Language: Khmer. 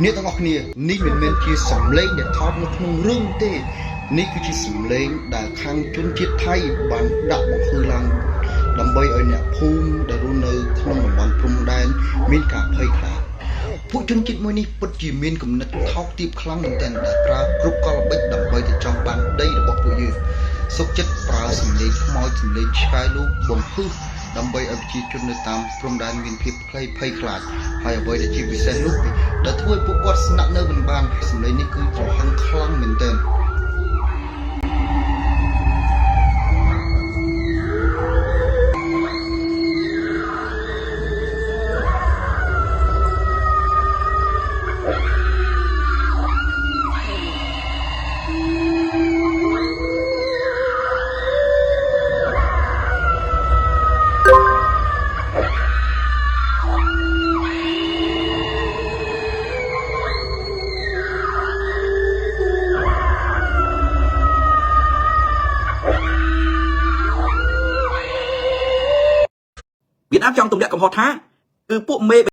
អ្នកទាំងអស់គ្នានេះមិនមែនជាសម្លេងដែលថតនៅក្នុងរឿងទេនេះគឺជាសម្លេងដែលខាងជនជាតិថៃបានដាក់បង្ហឺឡើងដើម្បីឲ្យអ្នកភូមិដែលរស់នៅក្នុងតំបន់ព្រំដែនមានការភ័យខ្លាចពួកជនជាតិមួយនេះពិតជាមានគំនិតថោកទាបខ្លាំងមែនទែនដែលប្រើគ្រប់កលល្បិចដើម្បីទៅចង់បានដីរបស់ពួកយើងសុខចិត្តប្រើសម្លេងខ្មោចសម្លេងឆ្កែលូកបង្ហឺដើម្បីឲ្យប្រជាជននៅតាមព្រំដែនមានភាពភ័យខ្លាចហើយអ្វីដែលជាពិសេសនោះដែលធ្វើឲ្យពួកគាត់ស្នាក់នៅមិនបានសម្លេងនេះគឺក្រហឹងខ្លាំងមែនទែនViệt Nam trong tụng địa Cộng hòa Tha, từពួកមេ